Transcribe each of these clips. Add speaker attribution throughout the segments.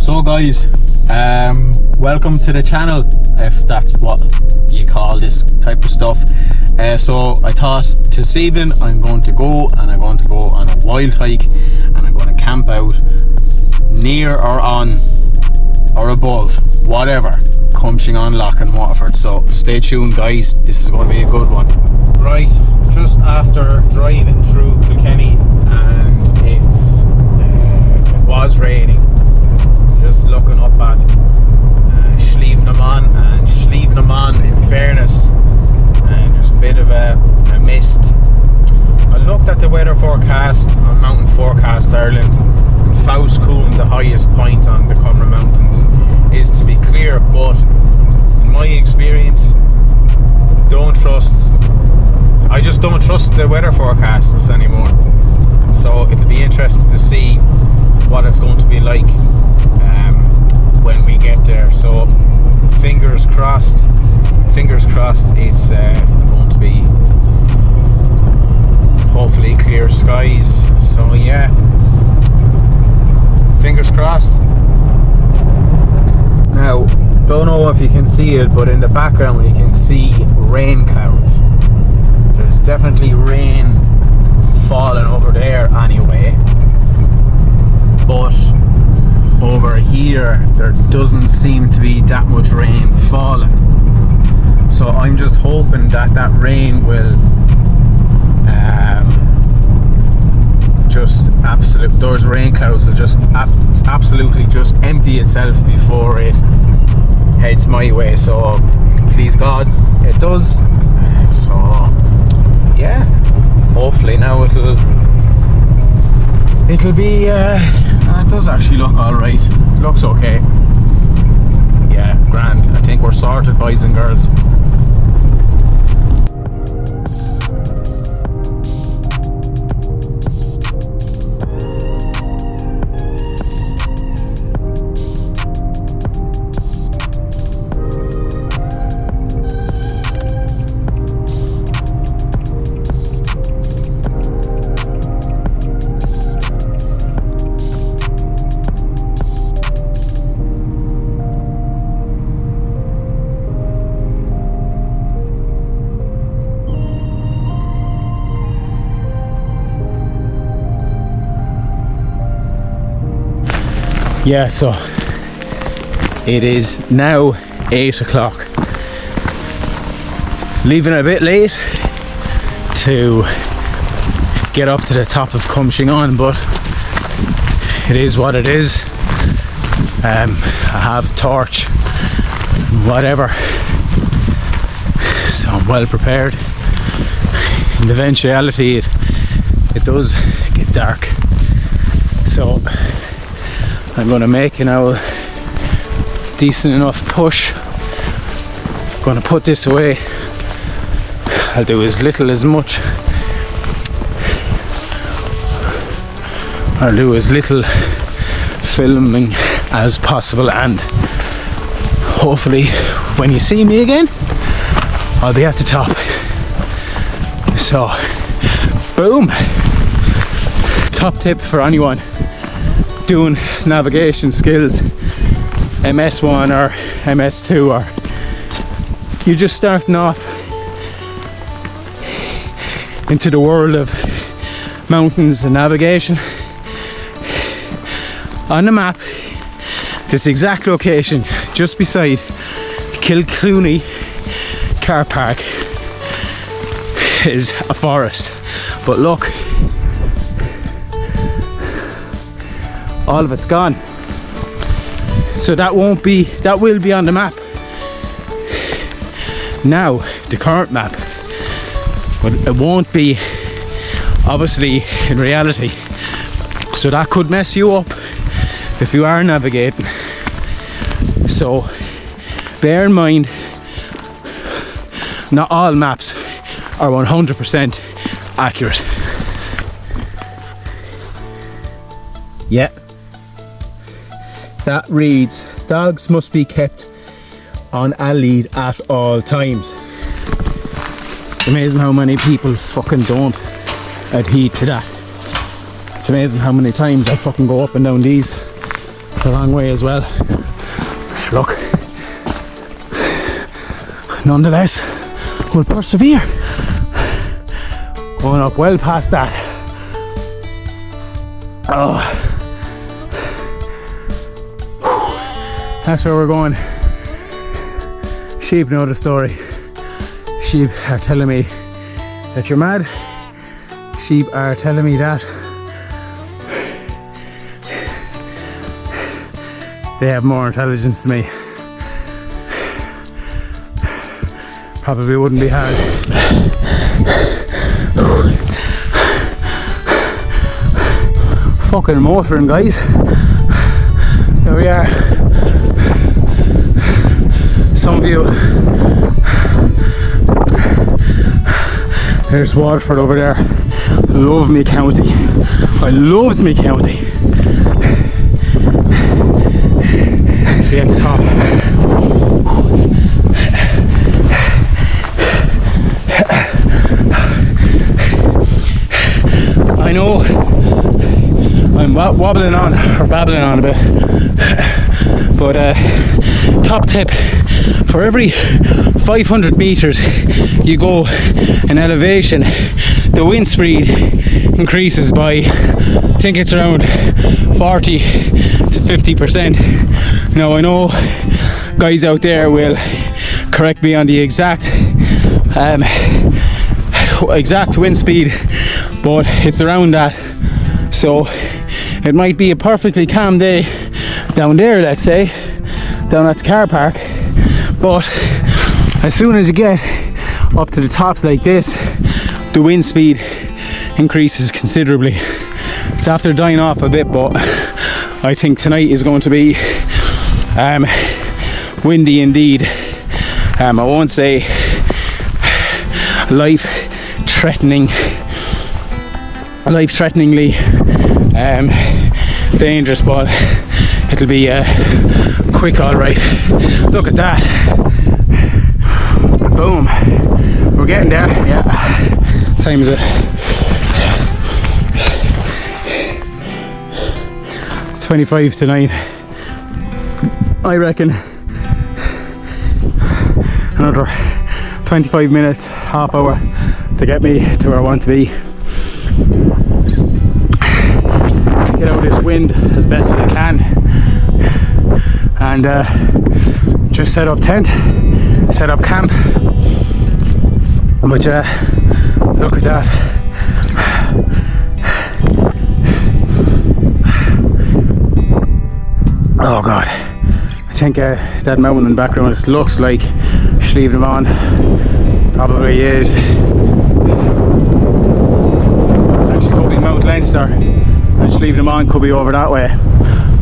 Speaker 1: So guys, welcome to the channel, if that's what you call this type of stuff. So I thought this evening I'm going to go on a wild hike, and I'm going to camp out near or on or above, whatever, Coumshingaun Loch in Waterford. So stay tuned guys, this is going to be a good one. Right, just after driving through Kilkenny, and it was raining. Just looking up at Schlievnaman, in fairness, and there's a bit of a mist. I looked at the weather forecast on Mountain Forecast Ireland, and Coumshingaun, the highest point on the Coumra Mountains, is to be clear, but in my experience, I just don't trust the weather forecasts anymore. So it'll be interesting to see what it's going to be like when we get there. So fingers crossed it's going to be hopefully clear skies. So yeah, fingers crossed. Now, don't know if you can see it, but in the background you can see rain clouds. There's definitely rain falling over there anyway, but over here there doesn't seem to be that much rain falling. So I'm just hoping that rain will those rain clouds will just absolutely just empty itself before it heads my way. So please God it does. So yeah, hopefully now it'll be it does actually look alright. It looks okay. Yeah, grand. I think we're sorted, boys and girls. Yeah, so it is now 8 o'clock. Leaving a bit late to get up to the top of Coumshingaun, but it is what it is. I have a torch, whatever, so I'm well prepared. In the eventuality it does get dark, so I'm going to make a decent enough push. I'm going to put this away. I'll do as little filming as possible, and hopefully when you see me again I'll be at the top. So boom. Top tip for anyone doing navigation skills, MS1 or MS2, or you're just starting off into the world of mountains and navigation. On the map, this exact location just beside Kilclooney car park is a forest, but look, all of it's gone. So that will be on the map now, the current map, but it won't be obviously in reality. So that could mess you up if you are navigating. So bear in mind, not all maps are 100% accurate. Yeah, that reads, dogs must be kept on a lead at all times. It's amazing how many people fucking don't adhere to that. It's amazing how many times I fucking go up and down these the wrong way as well. So look, nonetheless, we'll persevere. Going up well past that. Oh, that's where we're going. Sheep know the story. Sheep are telling me that you're mad. Sheep are telling me that they have more intelligence than me. Probably wouldn't be hard. Fucking motoring, guys. There we are. Some view. There's Waterford over there. Love me county. I loves me county. See at the top. I know I'm wobbling on or babbling on a bit, but top tip: for every 500 meters you go in elevation, the wind speed increases by, I think it's around 40 to 50%. Now I know guys out there will correct me on the exact wind speed, but it's around that. So it might be a perfectly calm day down there, let's say, down at the car park, but as soon as you get up to the tops like this, the wind speed increases considerably. It's after dying off a bit, but I think tonight is going to be windy indeed. I won't say life-threateningly dangerous, but it'll be quick, all right. Look at that. Boom. We're getting there. Yeah. Time is it? 25 to 9. I reckon another 25 minutes, half hour to get me to where I want to be. Get out of this wind as best as I can, and just set up tent, set up camp. But look at that. Oh god, I think that mountain in the background looks like Coumshingaun. Probably is. Actually could be Mount Leinster, and Coumshingaun could be over that way.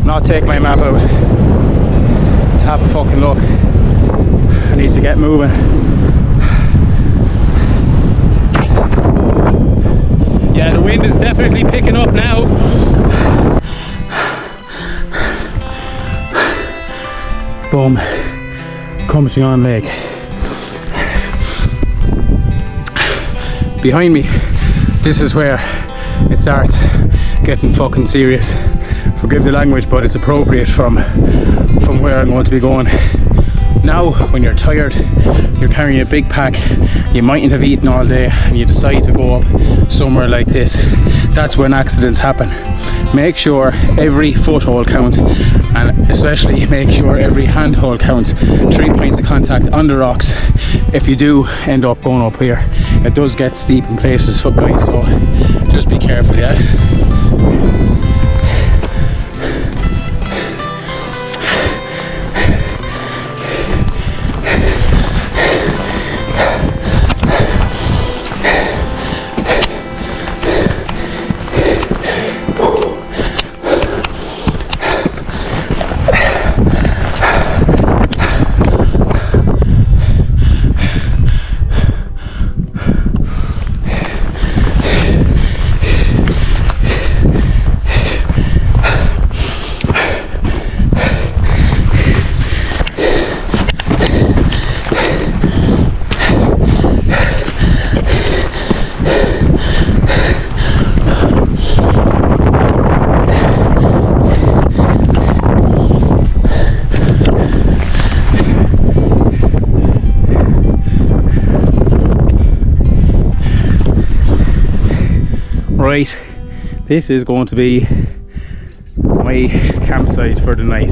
Speaker 1: Not take my map out. Let's have a fucking look. I need to get moving. Yeah, the wind is definitely picking up now. Boom. Coumshingaun Lake. Behind me, this is where it starts getting fucking serious. Forgive the language, but it's appropriate from where I'm going to be going. Now, when you're tired, you're carrying a big pack, you mightn't have eaten all day, and you decide to go up somewhere like this. That's when accidents happen. Make sure every foothold counts, and especially make sure every handhold counts. 3 points of contact on the rocks if you do end up going up here. It does get steep in places, guys, so just be careful, yeah? Right, this is going to be my campsite for the night.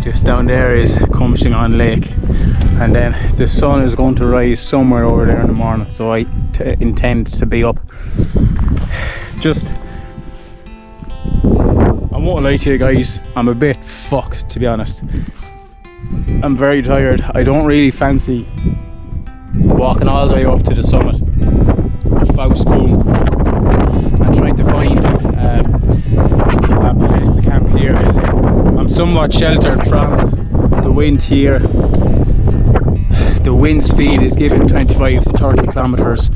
Speaker 1: Just down there is Coumshingaun Lake, and then the sun is going to rise somewhere over there in the morning, so I intend to be up. Just, I won't lie to you guys, I'm a bit fucked, to be honest. I'm very tired. I don't really fancy walking all the way up to the summit of Coumshingaun and trying to find a place to camp here. I'm somewhat sheltered from the wind here. The wind speed is given 25 to 30 kilometers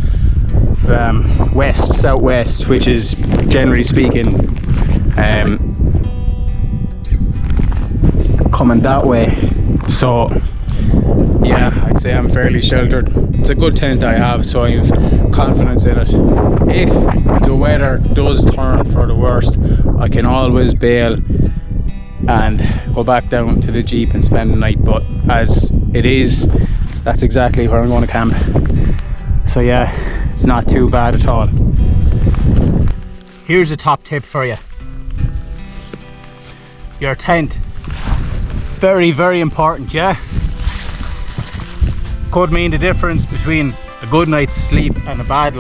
Speaker 1: west southwest, which is generally speaking coming that way. So yeah, I'd say I'm fairly sheltered. It's a good tent I have, so I have confidence in it. If the weather does turn for the worst, I can always bail and go back down to the Jeep and spend the night, but as it is, that's exactly where I'm going to camp. So yeah, it's not too bad at all. Here's a top tip for you. Your tent. Very, very important, yeah? Could mean the difference between a good night's sleep and a bad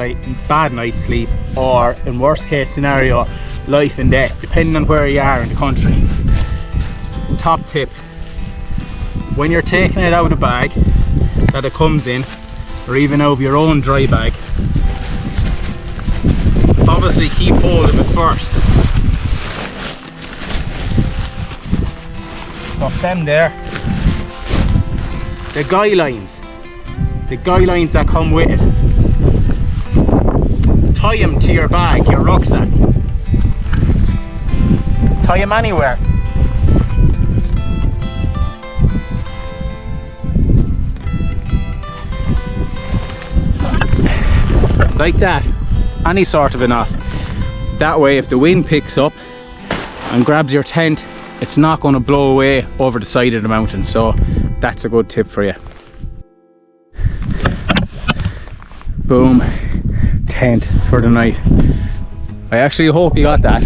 Speaker 1: night's sleep, or in worst case scenario, life and death, depending on where you are in the country. Top tip, when you're taking it out of the bag that it comes in, or even out of your own dry bag, obviously keep hold of it first. Stuff them there. The guy lines that come with it, tie them to your bag, your rucksack. Tie them anywhere. Like that, any sort of a knot. That way, if the wind picks up and grabs your tent, it's not going to blow away over the side of the mountain. So that's a good tip for you. Boom, tent for the night. I actually hope you got that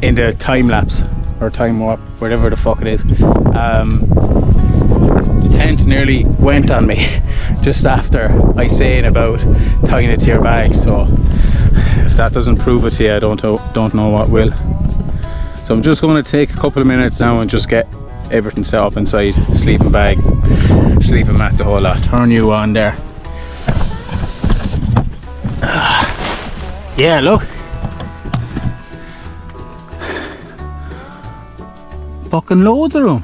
Speaker 1: in the time lapse or time warp, whatever the fuck it is. The tent nearly went on me just after I saying about tying it to your bag, so if that doesn't prove it to you, I don't know what will. So I'm just going to take a couple of minutes now and just get everything set up inside. Sleeping bag, sleeping mat, the whole lot. Turn you on there. Yeah, look. Fucking loads of room.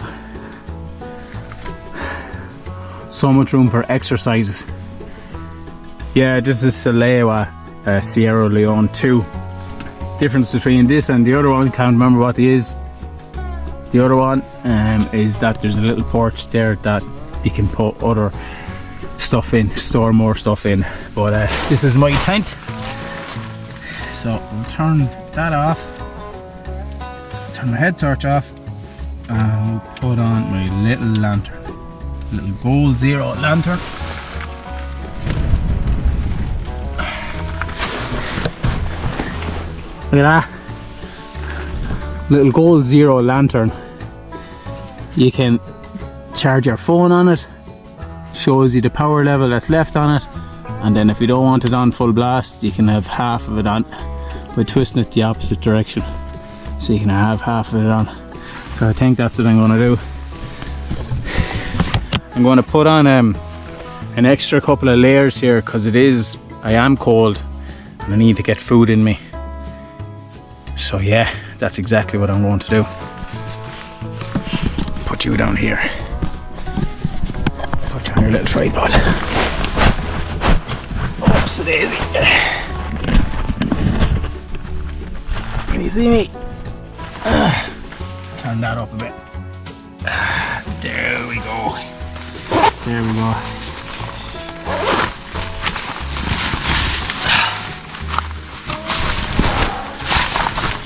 Speaker 1: So much room for exercises. Yeah, this is Salewa Sierra Leone 2. Difference between this and the other one, can't remember what it is. The other one is that there's a little porch there that you can put other stuff in, store more stuff in. But this is my tent. So I'll turn that off, turn my head torch off, and we'll put on my little lantern, little gold zero lantern. Look at that, little gold zero lantern. You can charge your phone on it, shows you the power level that's left on it, and then if you don't want it on full blast, you can have half of it on by twisting it the opposite direction, so you can have half of it on. So I think that's what I'm going to do. I'm going to put on an extra couple of layers here, because I am cold and I need to get food in me. So yeah, that's exactly what I'm going to do. Put you down here, put you on your little tripod. Oops, daisy. Can you see me? Turn that up a bit. There we go. There we go.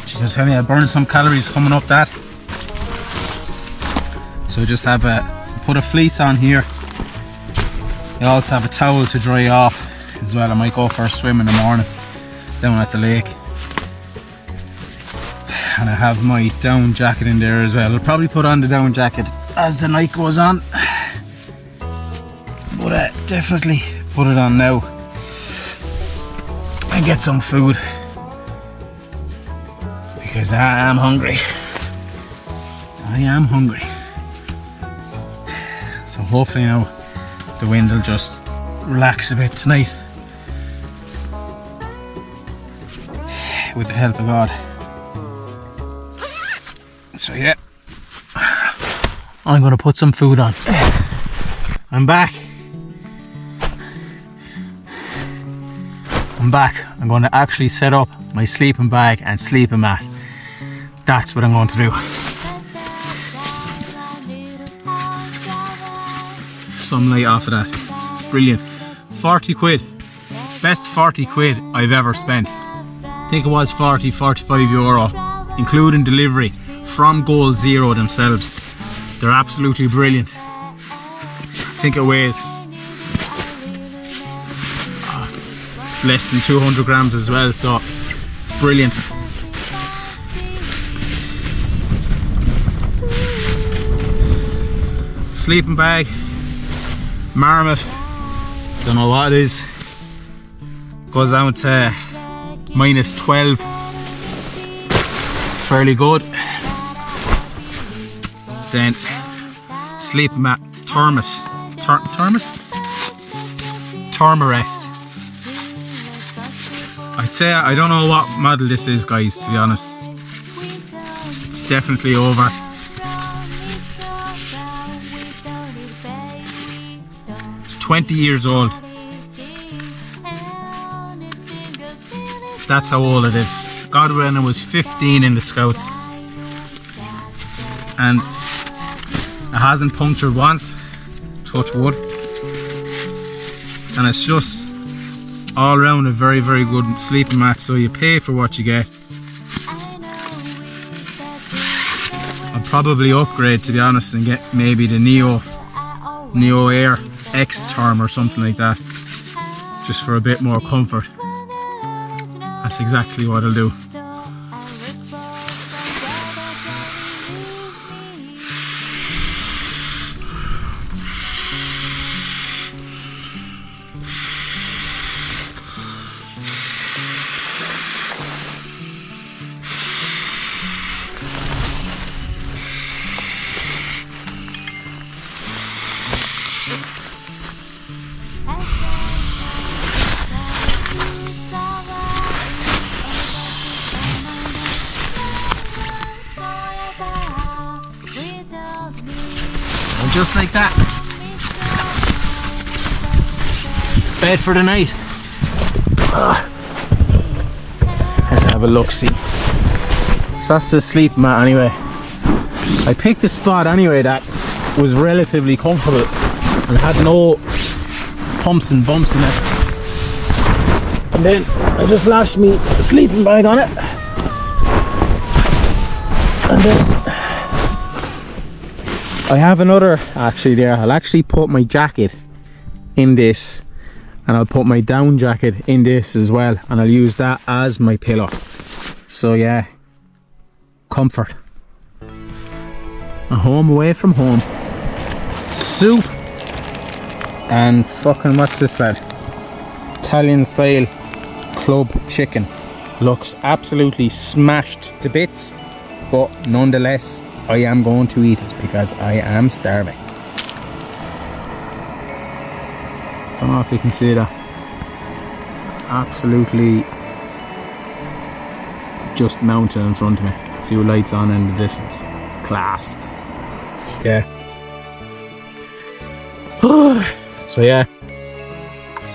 Speaker 1: Jeez, I tell you, I burned some calories coming up that. So just put a fleece on here. I also have a towel to dry off as well. I might go for a swim in the morning down at the lake. And I have my down jacket in there as well. I'll probably put on the down jacket as the night goes on. But definitely put it on now and get some food, because I am hungry. I am hungry. So hopefully now the wind will just relax a bit tonight with the help of God. So yeah, I'm gonna put some food on. I'm back. I'm going to actually set up my sleeping bag and sleeping mat. That's what I'm going to do. Some light off of that. Brilliant. 40 quid. Best 40 quid I've ever spent. I think it was 45 euro, including delivery from Gold Zero themselves. They're absolutely brilliant. I think it weighs less than 200 grams as well, so it's brilliant. Sleeping bag, marmot, don't know what it is, goes down to -12, fairly good. Then sleeping mat, Thermarest. I'd say, I don't know what model this is, guys, to be honest. It's definitely over. It's 20 years old. That's how old it is. Got it when I was 15 in the Scouts. And it hasn't punctured once, touch wood. And it's just all around a very, very good sleeping mat, so you pay for what you get. I'll probably upgrade, to be honest, and get maybe the Neo Air X Term or something like that, just for a bit more comfort. That's exactly what I'll do. Just like that. Bed for the night. Let's have a look, see. So that's the sleep mat anyway. I picked a spot anyway that was relatively comfortable and had no humps and bumps in it. And then I just lashed me sleeping bag on it. And then I have another actually there. I'll actually put my jacket in this, and I'll put my down jacket in this as well, and I'll use that as my pillow. So yeah, comfort. A home away from home. Soup and fucking, what's this lad? Italian style club chicken. Looks absolutely smashed to bits, but nonetheless I am going to eat it because I am starving. Don't know if you can see that. Absolutely just mountain in front of me. A few lights on in the distance. Class. Yeah. So yeah,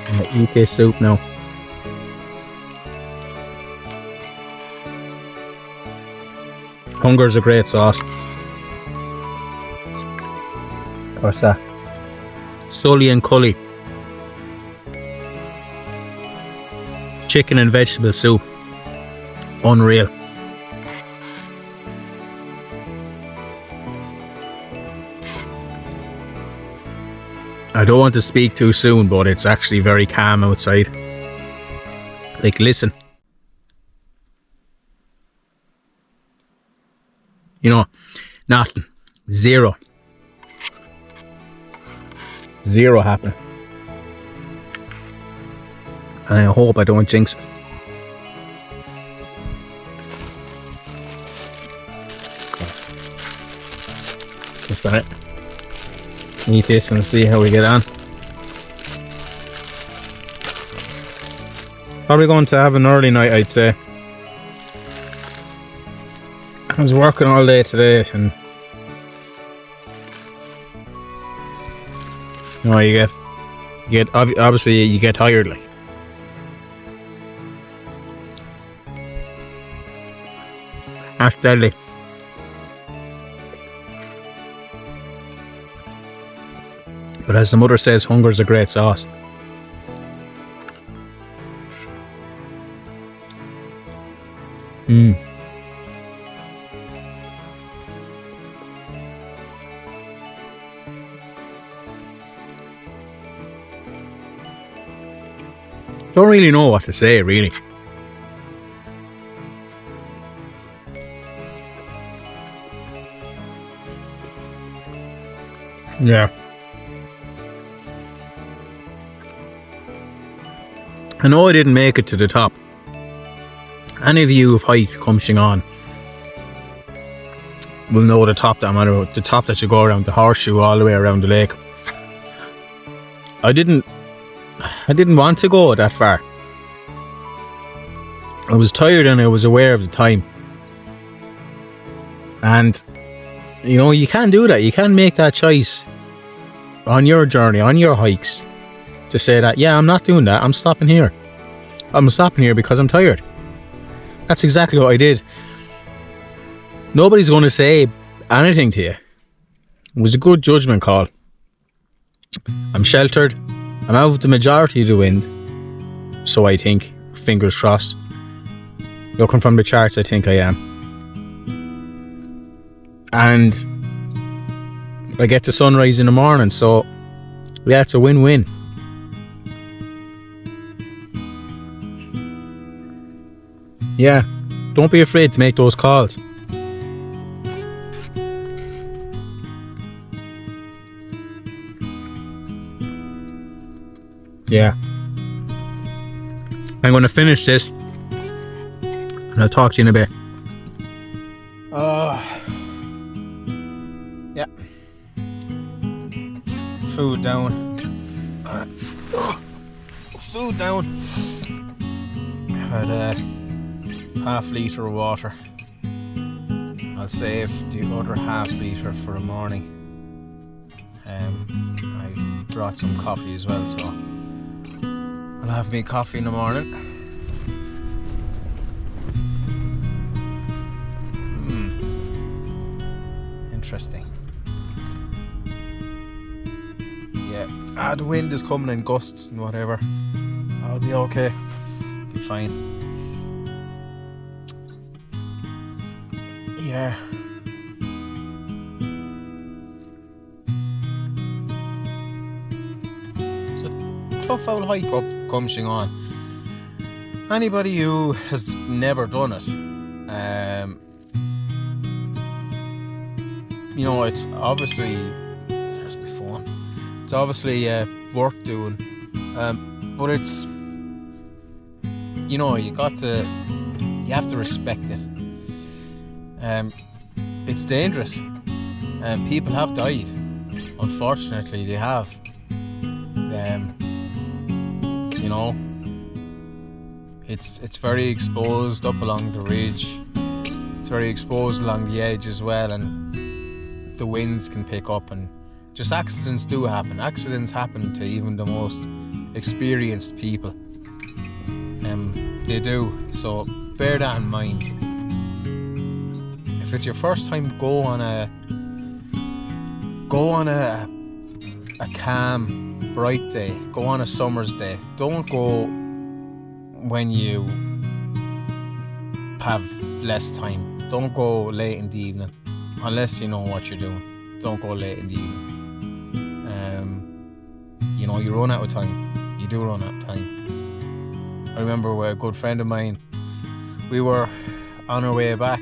Speaker 1: I'm gonna eat this soup now. Hunger's a great sauce. What's that? Sully and Cully. Chicken and vegetable soup. Unreal. I don't want to speak too soon, but it's actually very calm outside. Like, listen. You know, nothing. Zero happening. And I hope I don't jinx it. Just that. Eat this and see how we get on. Probably going to have an early night, I'd say. I was working all day today, and you know, you get obviously you get tired, like. That's deadly. But as the mother says, hunger's a great sauce. Don't really know what to say, really. Yeah. I know I didn't make it to the top. Any of you who've hiked Coumshingaun will know the top that I'm on about. The top that you go around the horseshoe all the way around the lake. I didn't want to go that far. I was tired and I was aware of the time. And you know, you can do that. You can make that choice on your journey, on your hikes, to say that, yeah, I'm not doing that. I'm stopping here. I'm stopping here because I'm tired. That's exactly what I did. Nobody's going to say anything to you. It was a good judgment call. I'm sheltered. I'm out of the majority of the wind. So I think, fingers crossed. Looking from the charts, I think I am. And I get the sunrise in the morning, so yeah, it's a win-win. Yeah, don't be afraid to make those calls. Yeah. I'm going to finish this and I'll talk to you in a bit. Yeah. Food down. Food down. Had a half litre of water. I'll save the other half litre for the morning. I brought some coffee as well, so I'll have me coffee in the morning. Interesting. Yeah, the wind is coming in gusts and whatever. I'll be okay. Be fine. Yeah. It's a tough old hike up Coumshingaun. Anybody who has never done it, you know, it's obviously, there's my phone. It's obviously worth doing, but it's, you know, you have to respect it. It's dangerous. People have died. Unfortunately, they have. You know, it's very exposed up along the ridge. It's very exposed along the edge as well, and the winds can pick up, and just accidents do happen. Accidents happen to even the most experienced people. They do. So bear that in mind. If it's your first time, go on a calm, bright day. Go on a summer's day. Don't go when you have less time. Don't go late in the evening, unless you know what you're doing. Don't go late in the evening. you know, you run out of time. You do run out of time. I remember a good friend of mine, we were on our way back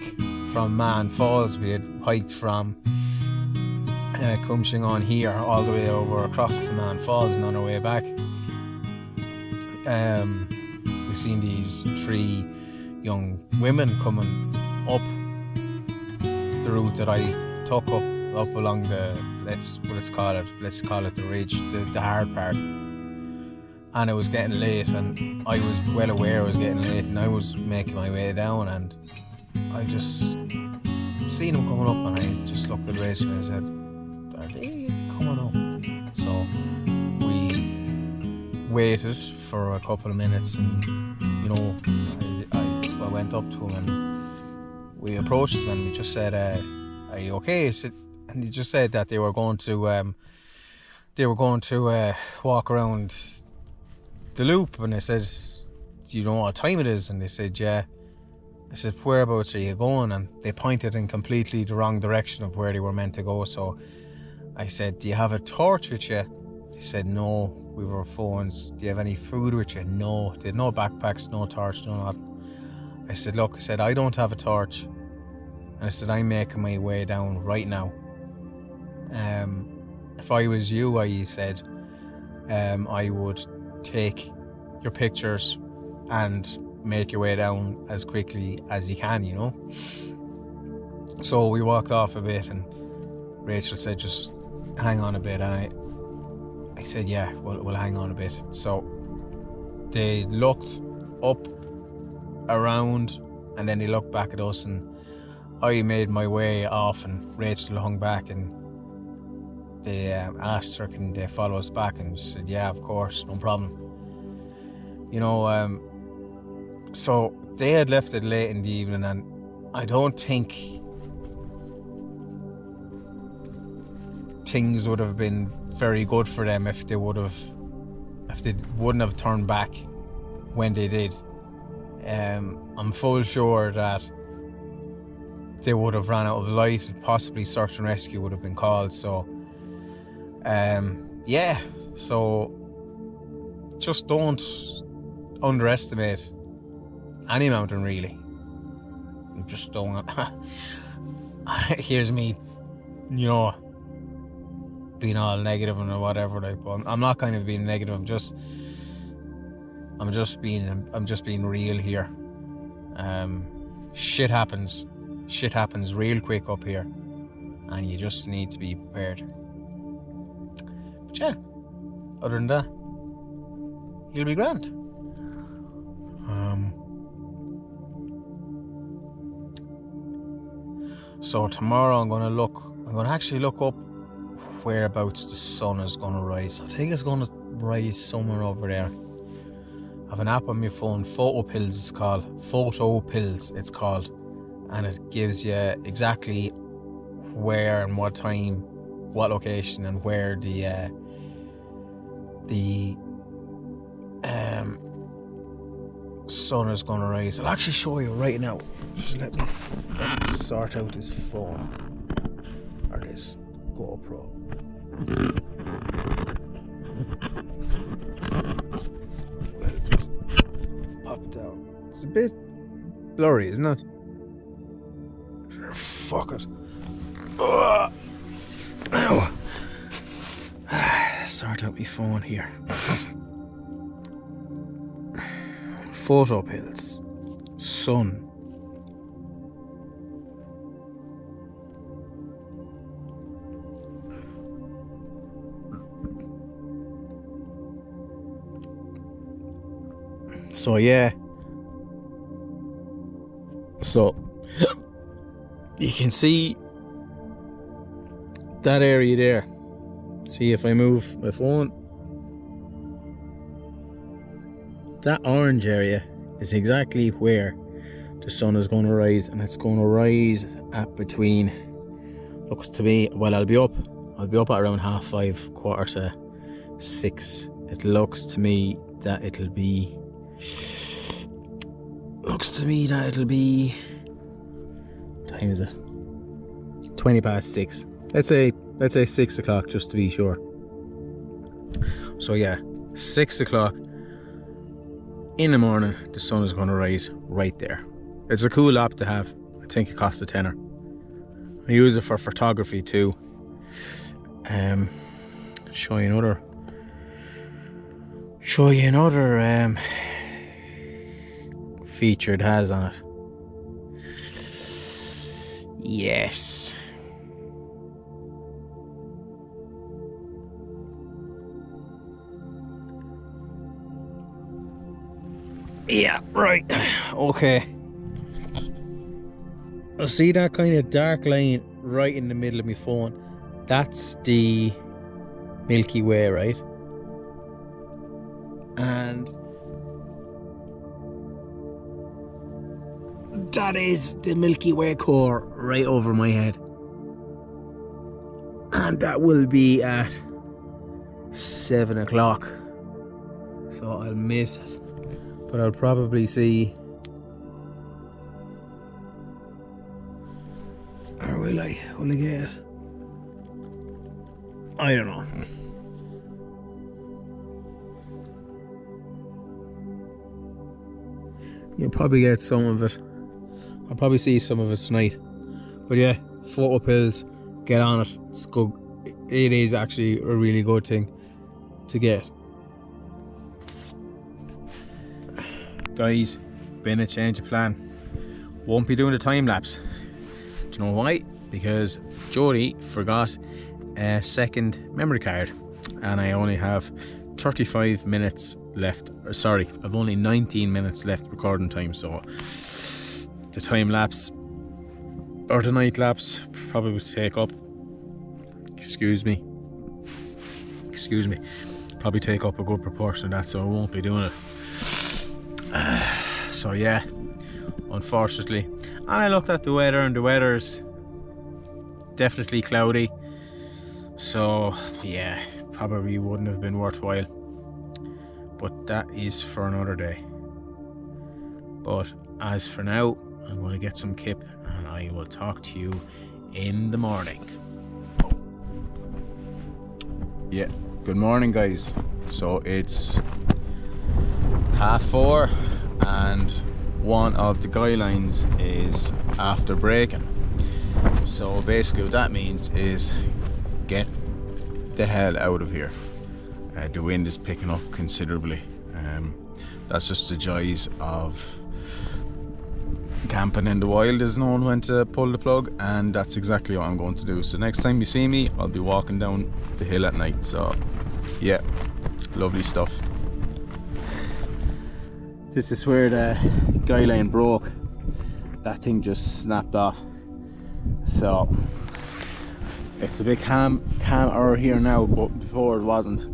Speaker 1: from Man Falls. We had hiked from Coumshingaun here all the way over across to Man Falls, and on our way back we seen these 3 young women coming up the route that I took up along the let's call it the ridge, the hard part. And it was getting late, and I was well aware I was getting late, and I was making my way down, and I just seen them coming up, and I just looked at Rachel and I said, "Are they coming up?" So we waited for a couple of minutes, and you know, I went up to him and we approached him, and we just said, "Are you okay?" And he just said that they were going to walk around the loop, and I said, "Do you know what time it is?" And they said, "Yeah." I said, "Whereabouts are you going?" And they pointed in completely the wrong direction of where they were meant to go. So I said, "Do you have a torch with you?" They said, "No, we were phones." "Do you have any food with you?" No. They had no backpacks, no torch, no nothing. I said, "Look," I said, "I don't have a torch." And I said, "I'm making my way down right now. If I was you," I said, "I would take your pictures and make your way down as quickly as you can, you know." So we walked off a bit, and Rachel said, "Just hang on a bit." And I said, "Yeah, we'll hang on a bit." So they looked up, around, and then they looked back at us, and I made my way off, and Rachel hung back, and they asked her, "Can they follow us back?" And she said, "Yeah, of course, no problem." You know, so they had left it late in the evening, and I don't think things would have been very good for them if they wouldn't have turned back when they did. I'm full sure that they would have ran out of light, and possibly search and rescue would have been called. So yeah, so just don't underestimate any mountain, really. Just don't. Here's me, you know, being all negative and whatever. Like, but I'm not kind of being negative. I'm just being real here. Shit happens real quick up here, and you just need to be prepared. But yeah, other than that, you'll be grand. So tomorrow I'm going to actually look up whereabouts the sun is going to rise. I think it's going to rise somewhere over there. I have an app on my phone, Photo Pills it's called, and it gives you exactly where and what time, what location, and where the sun is going to rise. I'll actually show you right now. Just let me sort out this phone or this GoPro. Well, just pop down. It's a bit blurry, isn't it? Sure, fuck it. Ow. Sort out my phone here. Photo Pills, sun. So yeah, so you can see that area there. See if I move my phone, that orange area is exactly where the sun is going to rise, and it's going to rise at between, looks to me, well, I'll be up at around 5:30, 6:15. It looks to me that it'll be what time is it? 6:20. Let's say 6 o'clock, just to be sure. So yeah, 6 o'clock in the morning, the sun is going to rise right there. It's a cool app to have. I think it costs a tenner. I use it for photography too. Show you another feature it has on it. Yes. Yeah, right. Okay. I see that kind of dark line right in the middle of my phone. That's the Milky Way, right? And that is the Milky Way core right over my head. And that will be at 7 o'clock. So I'll miss it. But I'll probably see. Or will I? Will I get it? I don't know. You'll probably get some of it. I'll probably see some of it tonight. But yeah, photo pills, get on it. It's good. It is actually a really good thing to get. Guys, been a change of plan. Won't be doing the time lapse. Do you know why? Because Jody forgot a second memory card and I only have 35 minutes left. Sorry, I've only 19 minutes left recording time, so the time lapse or the night lapse probably would take up, excuse me, probably take up a good proportion of that, so I won't be doing it. So yeah, unfortunately. And I looked at the weather and the weather's definitely cloudy, so yeah, probably wouldn't have been worthwhile, but that is for another day. But as for now, I'm going to get some kip and I will talk to you in the morning. Yeah, good morning guys. So it's 4:30 and one of the guidelines is after braking. So basically what that means is get the hell out of here. The wind is picking up considerably. That's just the joys of camping in the wild, is knowing when to pull the plug, and that's exactly what I'm going to do. So next time you see me, I'll be walking down the hill at night. So yeah, lovely stuff. This is where the guy line broke. That thing just snapped off. So it's a bit calmer here now, but before it wasn't.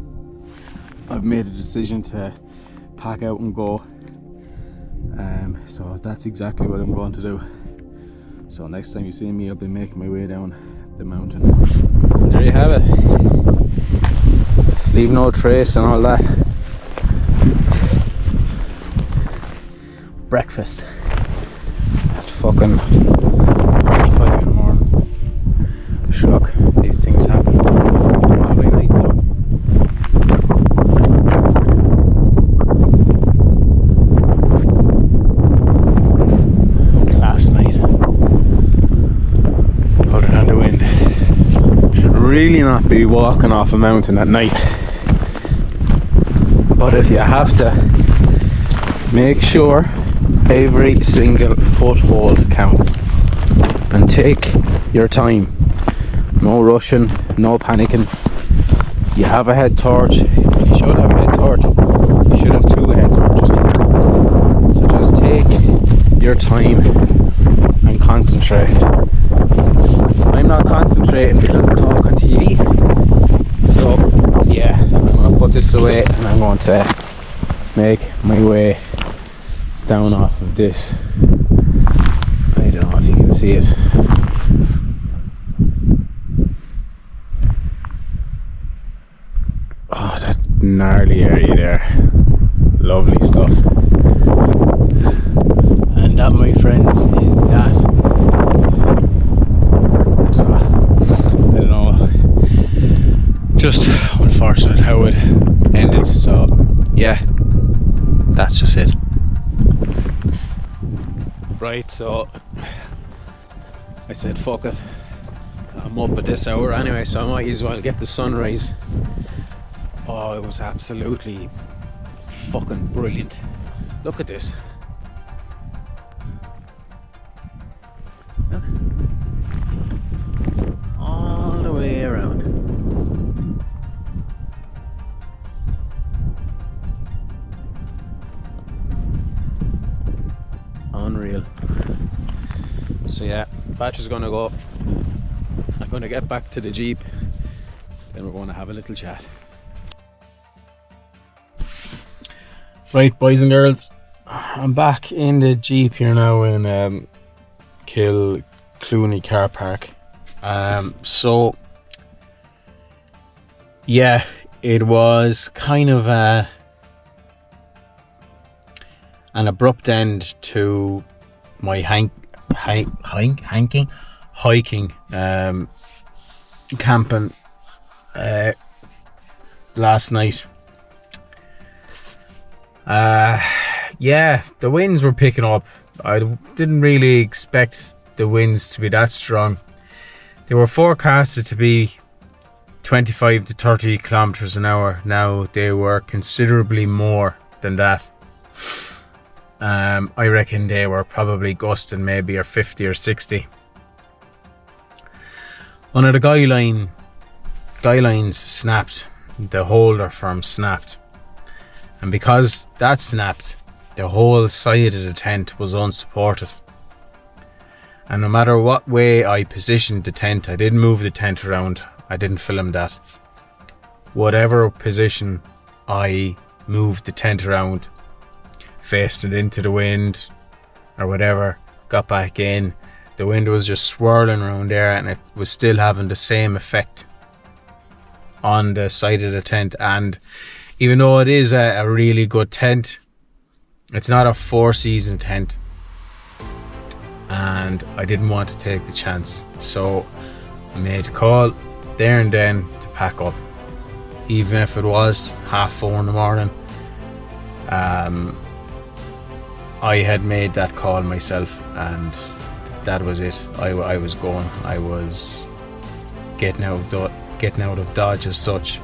Speaker 1: I've made a decision to pack out and go. So that's exactly what I'm going to do. So next time you see me, I'll be making my way down the mountain. There you have it. Leave no trace and all that. Breakfast at fucking 5 in the morning. Look, these things happen. Lovely night though. Class night. Other than the wind. Should really not be walking off a mountain at night. But if you have to, make sure every single foothold counts and take your time. No rushing, no panicking. You have a head torch. You should have a head torch. You should have 2 head torches. So just take your time and concentrate. I'm not concentrating because I'm talking to you. So yeah, I'm going to put this away and I'm going to make my way down off of this. I don't know if you can see it. Oh, that gnarly area there. Lovely stuff. And that, my friends, is that. I don't know. Just unfortunate how it ended. So yeah, that's just it. Right, so I said fuck it, I'm up at this hour anyway, so I might as well get the sunrise. Oh, it was absolutely fucking brilliant. Look at this. Look. All the way around. Unreal. So yeah, battery's gonna go. I'm gonna get back to the Jeep, then we're gonna have a little chat. Right, boys and girls, I'm back in the Jeep here now in Clooney car park. So yeah, it was kind of an abrupt end to my hiking, camping last night. Yeah, the winds were picking up. I didn't really expect the winds to be that strong. They were forecasted to be 25 to 30 kilometers an hour. Now they were considerably more than that. I reckon they were probably gusting maybe or 50 or 60. One of the guy lines snapped. The holder firm snapped, and because that snapped, the whole side of the tent was unsupported. And no matter what way I positioned the tent, I didn't move the tent around, I didn't film that. Whatever position I moved the tent around, faced it into the wind or whatever, got back in, the wind was just swirling around there, and it was still having the same effect on the side of the tent. And even though it is a really good tent, it's not a 4-season tent, and I didn't want to take the chance, so I made a call there and then to pack up, even if it was 4:30 in the morning. I had made that call myself, and that was it. I was going. I was getting out of Dodge as such.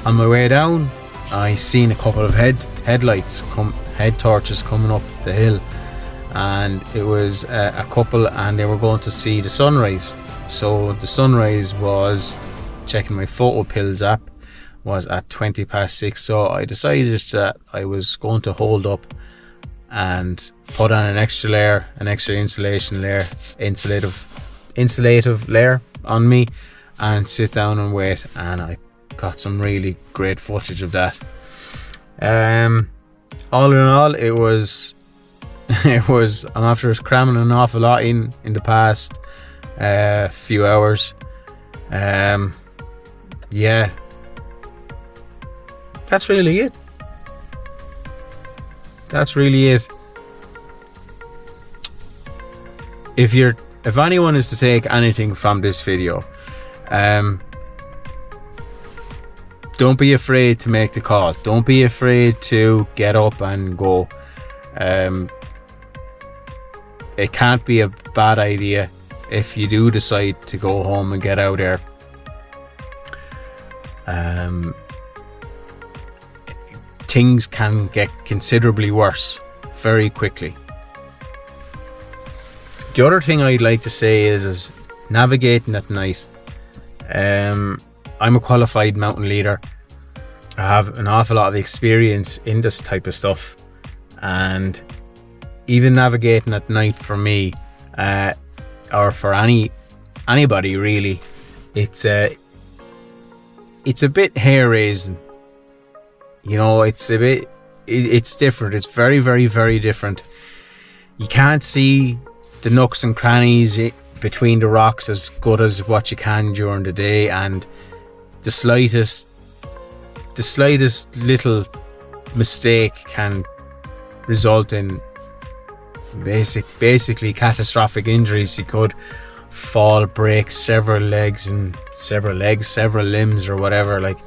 Speaker 1: On my way down, I seen a couple of head torches coming up the hill, and it was a couple, and they were going to see the sunrise. So the sunrise was, checking my photo pills app, was at 6:20. So I decided that I was going to hold up and put on an extra insulative layer on me and sit down and wait, and I got some really great footage of that. All in all, it was I'm after cramming an awful lot in the past few hours. Yeah, that's really it. If anyone is to take anything from this video, don't be afraid to make the call. Don't be afraid to get up and go. It can't be a bad idea if you do decide to go home and get out there. Things can get considerably worse very quickly. The other thing I'd like to say is navigating at night. I'm a qualified mountain leader. I have an awful lot of experience in this type of stuff, and even navigating at night for me, or for anybody really, it's a bit hair raising. You know, it's different. It's very, very, very different. You can't see the nooks and crannies between the rocks as good as what you can during the day, and the slightest little mistake can result in basically catastrophic injuries. You could fall, break several limbs or whatever. Like,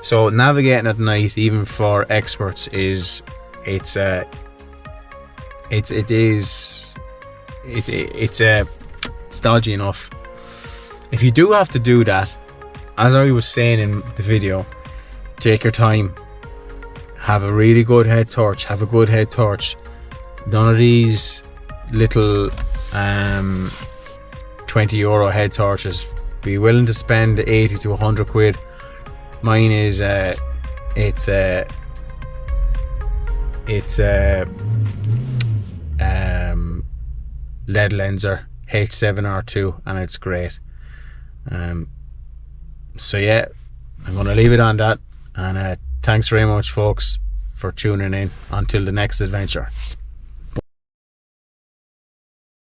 Speaker 1: So navigating at night, even for experts, it's dodgy enough. If you do have to do that, as I was saying in the video, take your time. Have a really good head torch. Have a good head torch. None of these little €20 head torches. Be willing to spend 80 to 100 quid. Mine is lead lenser H7R2, and it's great. So yeah, I'm going to leave it on that, and thanks very much folks for tuning in. Until the next adventure.